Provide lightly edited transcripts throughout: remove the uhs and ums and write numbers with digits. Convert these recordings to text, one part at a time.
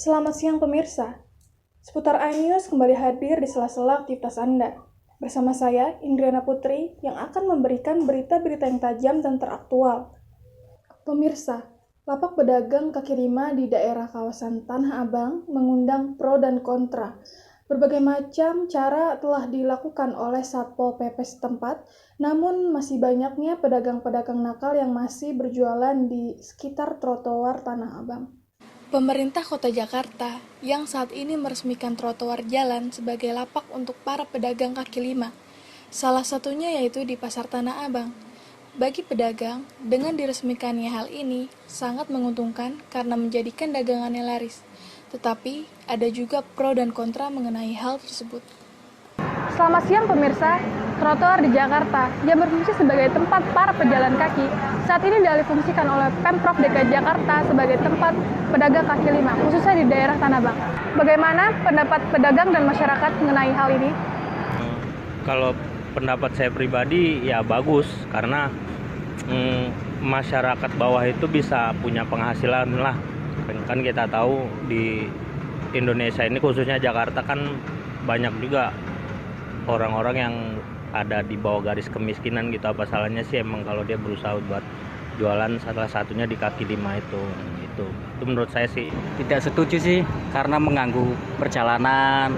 Selamat siang pemirsa. Seputar iNews kembali hadir di sela-sela aktivitas Anda. Bersama saya, Indriana Putri, yang akan memberikan berita-berita yang tajam dan teraktual. Pemirsa, lapak pedagang kaki lima di daerah kawasan Tanah Abang mengundang pro dan kontra. Berbagai macam cara telah dilakukan oleh Satpol PP setempat, namun masih banyaknya pedagang-pedagang nakal yang masih berjualan di sekitar trotoar Tanah Abang. Pemerintah Kota Jakarta yang saat ini meresmikan trotoar jalan sebagai lapak untuk para pedagang kaki lima. Salah satunya yaitu di Pasar Tanah Abang. Bagi pedagang, dengan diresmikannya hal ini sangat menguntungkan karena menjadikan dagangannya laris. Tetapi, ada juga pro dan kontra mengenai hal tersebut. Selamat siang pemirsa, trotoar di Jakarta yang berfungsi sebagai tempat para pejalan kaki saat ini dialihfungsikan oleh Pemprov DKI Jakarta sebagai tempat pedagang kaki lima, khususnya di daerah Tanah Abang. Bagaimana pendapat pedagang dan masyarakat mengenai hal ini? Kalau pendapat saya pribadi ya bagus, karena masyarakat bawah itu bisa punya penghasilan lah. Kan kita tahu di Indonesia ini khususnya Jakarta kan banyak juga orang-orang yang ada di bawah garis kemiskinan gitu. Apa salahnya sih emang kalau dia berusaha buat jualan, salah satunya di kaki lima itu menurut saya sih. Tidak setuju sih, karena mengganggu perjalanan,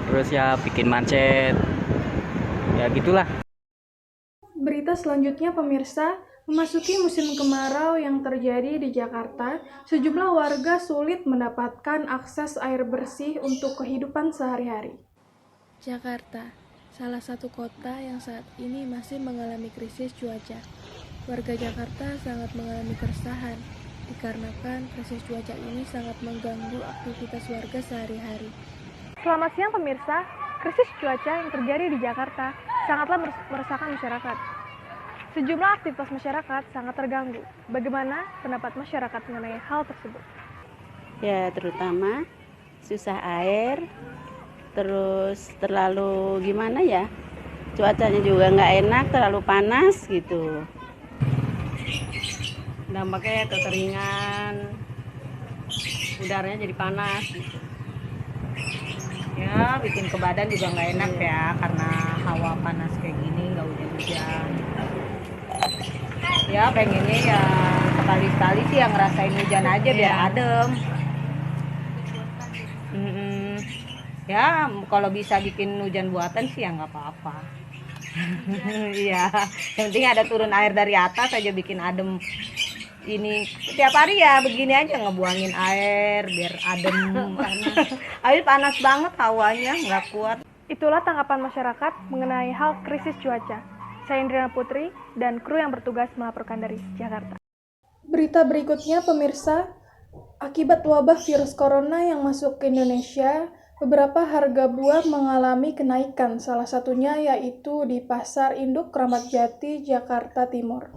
terus ya bikin macet, ya gitulah. Berita selanjutnya pemirsa, memasuki musim kemarau yang terjadi di Jakarta, sejumlah warga sulit mendapatkan akses air bersih untuk kehidupan sehari-hari. Jakarta, salah satu kota yang saat ini masih mengalami krisis cuaca. Warga Jakarta sangat mengalami keresahan, dikarenakan krisis cuaca ini sangat mengganggu aktivitas warga sehari-hari. Selamat siang pemirsa, krisis cuaca yang terjadi di Jakarta sangatlah meresahkan masyarakat. Sejumlah aktivitas masyarakat sangat terganggu. Bagaimana pendapat masyarakat mengenai hal tersebut? Ya, terutama susah air, terus terlalu gimana ya, cuacanya juga nggak enak, terlalu panas gitu. Dampaknya kekeringan, udaranya jadi panas gitu. Ya, bikin ke badan juga nggak enak ya, karena hawa panas kayak gini, nggak hujan-hujan. Ya, pengennya ya sekali-sekali sih yang ngerasain hujan aja biar adem. Ya, kalau bisa bikin hujan buatan sih ya nggak apa-apa. Iya, yang penting ada turun air dari atas aja bikin adem. Ini setiap hari ya begini aja ngebuangin air biar adem. Air panas banget hawanya, nggak kuat. Itulah tanggapan masyarakat mengenai hal krisis cuaca. Saya Indriana Putri dan kru yang bertugas melaporkan dari Jakarta. Berita berikutnya pemirsa, akibat wabah virus corona yang masuk ke Indonesia, beberapa harga buah mengalami kenaikan, salah satunya yaitu di Pasar Induk Kramat Jati, Jakarta Timur.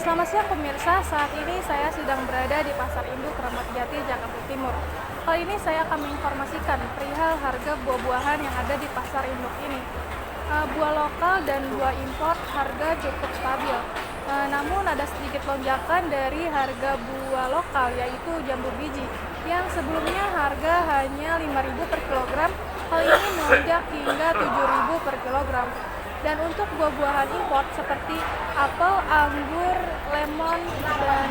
Selamat siang pemirsa, saat ini saya sedang berada di Pasar Induk Kramat Jati, Jakarta Timur. Kali ini saya akan menginformasikan perihal harga buah-buahan yang ada di Pasar Induk ini. Buah lokal dan buah impor harga cukup stabil. Namun ada sedikit lonjakan dari harga buah lokal, yaitu jambu biji, yang sebelumnya harga hanya Rp5.000 per kilogram, kali ini melonjak hingga Rp7.000 per kilogram. Dan untuk buah-buahan impor seperti apel, anggur, lemon, dan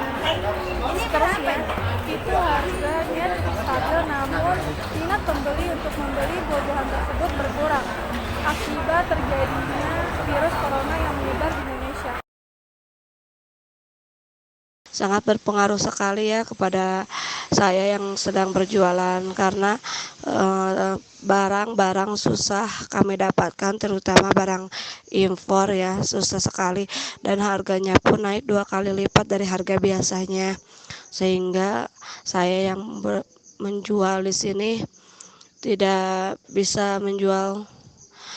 seterusnya, itu harganya cukup stabil, namun minat pembeli untuk membeli buah-buahan tersebut berkurang akibat terjadinya virus corona yang menyebar di Indonesia. Sangat berpengaruh sekali ya kepada saya yang sedang berjualan, karena barang-barang susah kami dapatkan, terutama barang impor ya, susah sekali, dan harganya pun naik 2 kali lipat dari harga biasanya, sehingga saya yang menjual di sini tidak bisa menjual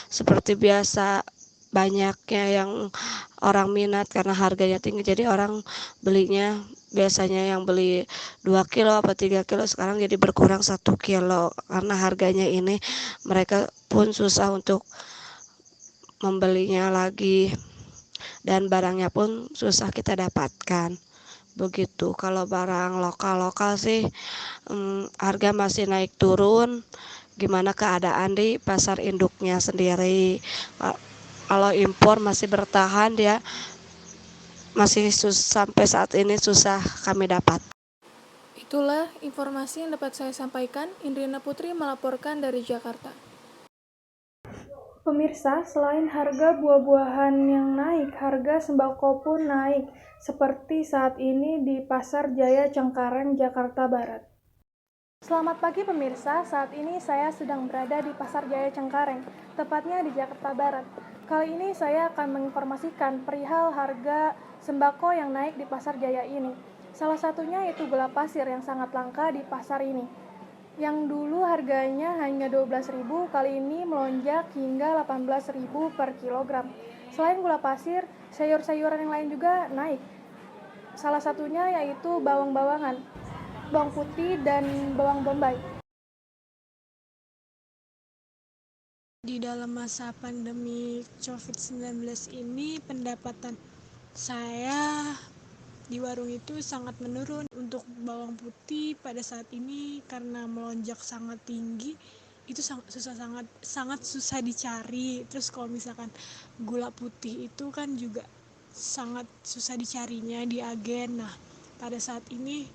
seperti biasa, banyaknya yang orang minat karena harganya tinggi, jadi orang belinya biasanya yang beli 2 kilo atau 3 kilo sekarang jadi berkurang 1 kilo karena harganya ini, mereka pun susah untuk membelinya lagi dan barangnya pun susah kita dapatkan. begitu. Kalau barang lokal-lokal sih harga masih naik turun. Gimana keadaan di pasar induknya sendiri? Kalau impor masih bertahan, dia masih sampai saat ini susah kami dapat. Itulah informasi yang dapat saya sampaikan. Indriana Putri melaporkan dari Jakarta. Pemirsa, selain harga buah-buahan yang naik, harga sembako pun naik, seperti saat ini di Pasar Jaya Cengkareng, Jakarta Barat. Selamat pagi pemirsa, saat ini saya sedang berada di Pasar Jaya Cengkareng, tepatnya di Jakarta Barat. Kali ini saya akan menginformasikan perihal harga sembako yang naik di Pasar Jaya ini. Salah satunya yaitu gula pasir yang sangat langka di pasar ini. Yang dulu harganya hanya 12.000, kali ini melonjak hingga 18.000 per kilogram. Selain gula pasir, sayur-sayuran yang lain juga naik. Salah satunya yaitu bawang-bawangan, bawang putih dan bawang bombay. Di dalam masa pandemi COVID-19 ini, pendapatan saya di warung itu sangat menurun. Untuk bawang putih pada saat ini karena melonjak sangat tinggi, itu sangat susah dicari. Terus kalau misalkan gula putih itu kan juga sangat susah dicarinya di agen. Nah, pada saat ini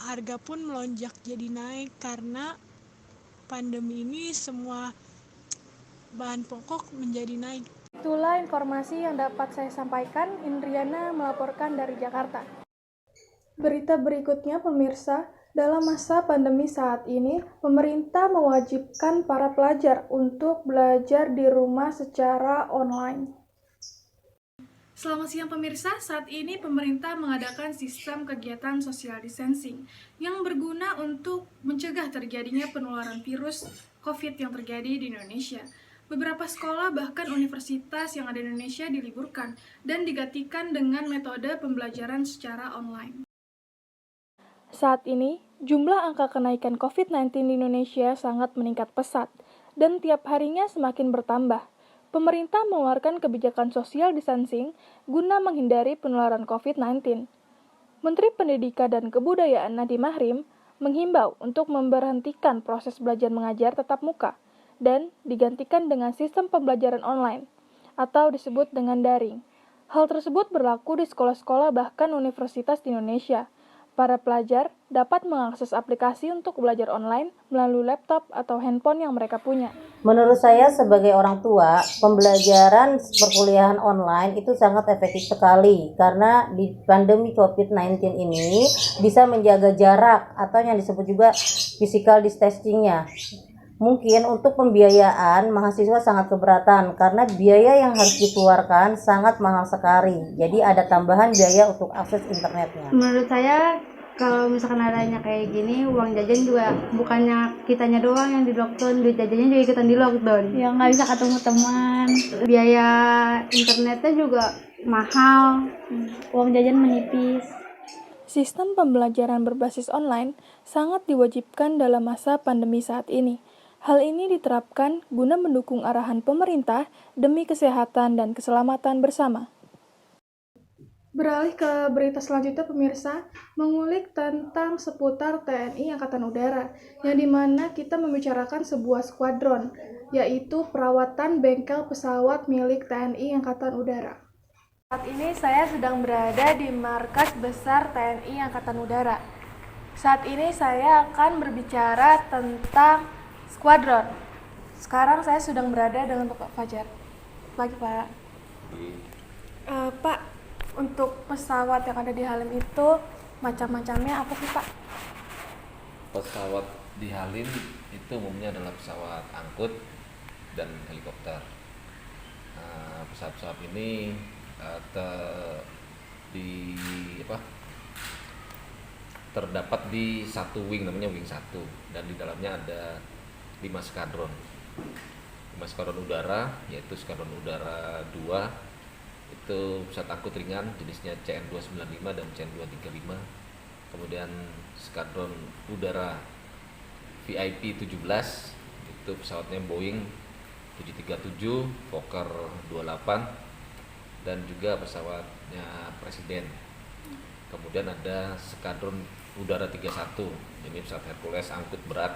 harga pun melonjak jadi naik karena pandemi ini semua bahan pokok menjadi naik. Itulah informasi yang dapat saya sampaikan. Indriana melaporkan dari Jakarta. Berita berikutnya pemirsa, dalam masa pandemi saat ini, pemerintah mewajibkan para pelajar untuk belajar di rumah secara online. Selamat siang pemirsa, saat ini pemerintah mengadakan sistem kegiatan social distancing yang berguna untuk mencegah terjadinya penularan virus COVID yang terjadi di Indonesia. Beberapa sekolah bahkan universitas yang ada di Indonesia diliburkan dan digantikan dengan metode pembelajaran secara online. Saat ini, jumlah angka kenaikan COVID-19 di Indonesia sangat meningkat pesat dan tiap harinya semakin bertambah. Pemerintah mengeluarkan kebijakan social distancing guna menghindari penularan COVID-19. Menteri Pendidikan dan Kebudayaan Nadiem Makarim menghimbau untuk memberhentikan proses belajar mengajar tatap muka dan digantikan dengan sistem pembelajaran online atau disebut dengan daring. Hal tersebut berlaku di sekolah-sekolah bahkan universitas di Indonesia. Para pelajar dapat mengakses aplikasi untuk belajar online melalui laptop atau handphone yang mereka punya. Menurut saya sebagai orang tua, pembelajaran perkuliahan online itu sangat efektif sekali karena di pandemi COVID-19 ini bisa menjaga jarak atau yang disebut juga physical distancing-nya. Mungkin untuk pembiayaan mahasiswa sangat keberatan karena biaya yang harus dikeluarkan sangat mahal sekali. Jadi ada tambahan biaya untuk akses internetnya. Menurut saya kalau misalkan adanya kayak gini, uang jajan juga bukannya kitanya doang yang di lockdown, duit jajannya juga ikutan di lockdown. Ya nggak bisa ketemu teman. Biaya internetnya juga mahal, uang jajan menipis. Sistem pembelajaran berbasis online sangat diwajibkan dalam masa pandemi saat ini. Hal ini diterapkan guna mendukung arahan pemerintah demi kesehatan dan keselamatan bersama. Beralih ke berita selanjutnya pemirsa, mengulik tentang seputar TNI Angkatan Udara, yang dimana kita membicarakan sebuah skuadron, yaitu perawatan bengkel pesawat milik TNI Angkatan Udara. Saat ini saya sedang berada di markas besar TNI Angkatan Udara. Saat ini saya akan berbicara tentang skuadron. Sekarang saya sedang berada dengan Bapak Fajar. Pagi Pak. Pak, untuk pesawat yang ada di Halim itu macam-macamnya apa sih Pak? Pesawat di Halim itu umumnya adalah pesawat angkut dan helikopter. Pesawat-pesawat ini terdapat di satu wing, namanya wing 1, dan di dalamnya ada 5 skadron. 5 skadron udara, yaitu skadron udara 2 itu pesawat angkut ringan jenisnya CN295 dan CN235. Kemudian skadron udara VIP 17 itu pesawatnya Boeing 737 Fokker 28 dan juga pesawatnya Presiden. Kemudian ada Skadron Udara 31, ini pesawat Hercules angkut berat.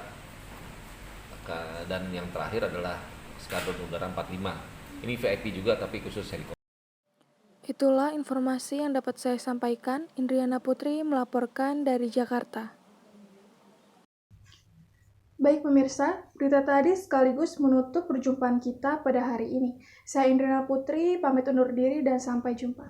Dan yang terakhir adalah Skadron Udara 45. Ini VIP juga tapi khusus helikopter. Itulah informasi yang dapat saya sampaikan. Indriana Putri melaporkan dari Jakarta. Baik pemirsa, berita tadi sekaligus menutup perjumpaan kita pada hari ini. Saya Indriana Putri, pamit undur diri dan sampai jumpa.